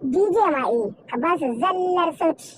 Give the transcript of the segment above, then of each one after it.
DJ Ma'i ka ba su zallar sauti.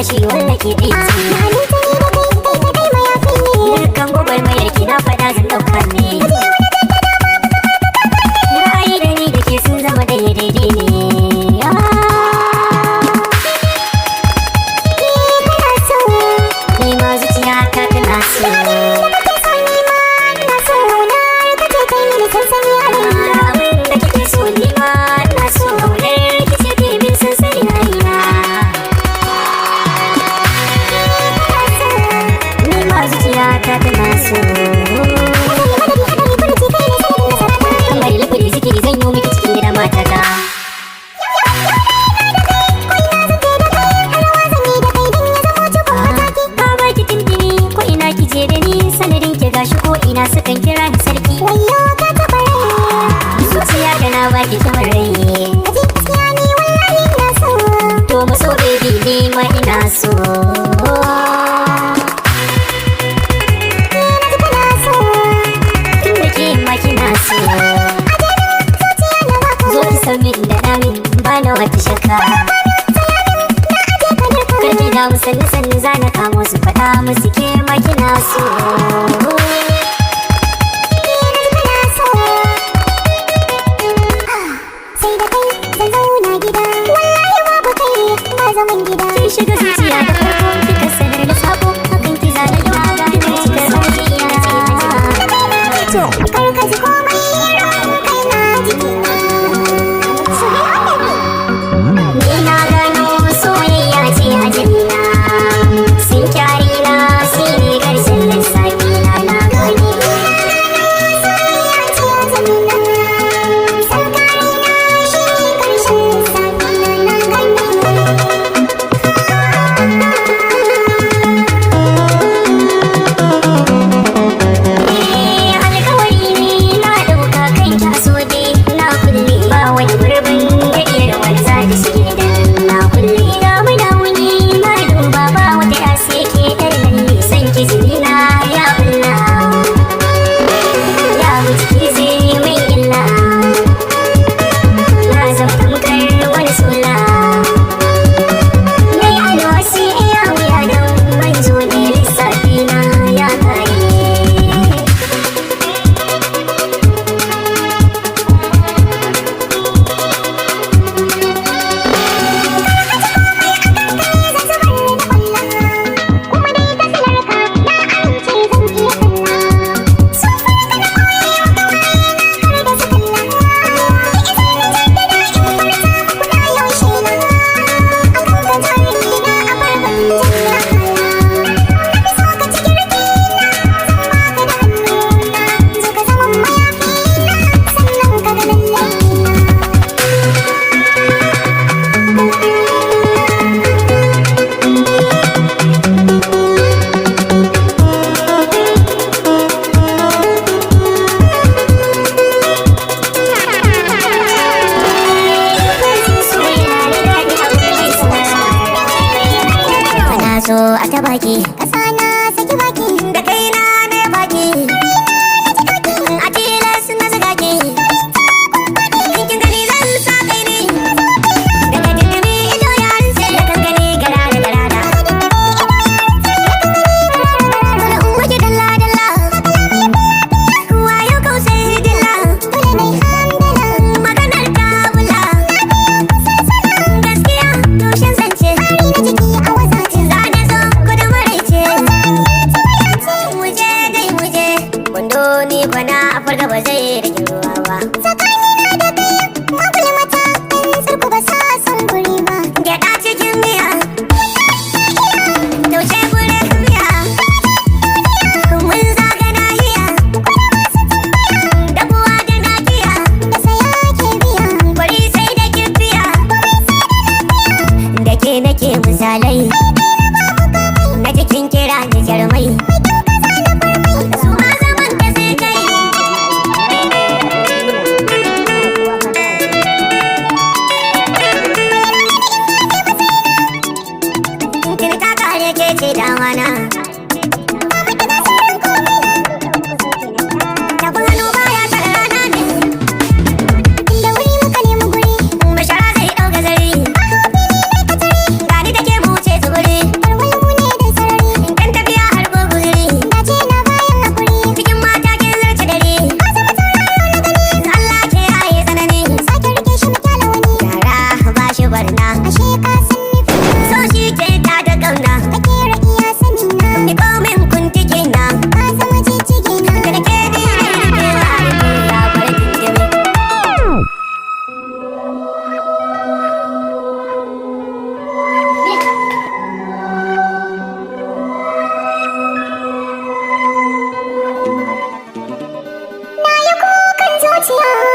Shi wanda ke ɗaici dukkan gobar mai da ke na faɗa zan ɗauka ne ra'ayi da ni da ke sun zama daidai ne kana so ni ma zuciya ta tana so abin da kike so ni ma na so kaunar kice ke bin sansani na ta tana so kan bari lafari zikiri zan yi miki cikin gida matata ka baki tintini ko ina kije da ni sanadin ki gashi ko ina sukan kira ni sarki wayo ka taɓa rai zuciya da na baki kamar rai gaskiya ni wallahi ina so to maso baby ni ma ina so zo ki san min da damin ba na wata shakka karki da musanni sanni za na kamo su faɗa musu ke makina so sai da kai zan zauna gida wallahi babu kai ba zaman gida kin shiga zuciya da farko kika sanar da sabo hakan ki zana yi waga da cikar zuciya kar ka ji komai zuciya.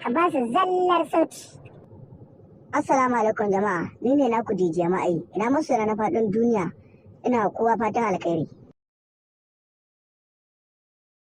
ka ba su zallar sauti. Assalamu alaikum jama'a, ni ne naku DJ Ma'ai, ina masoya na faɗin duniya, ina kowa fatan alkhairi.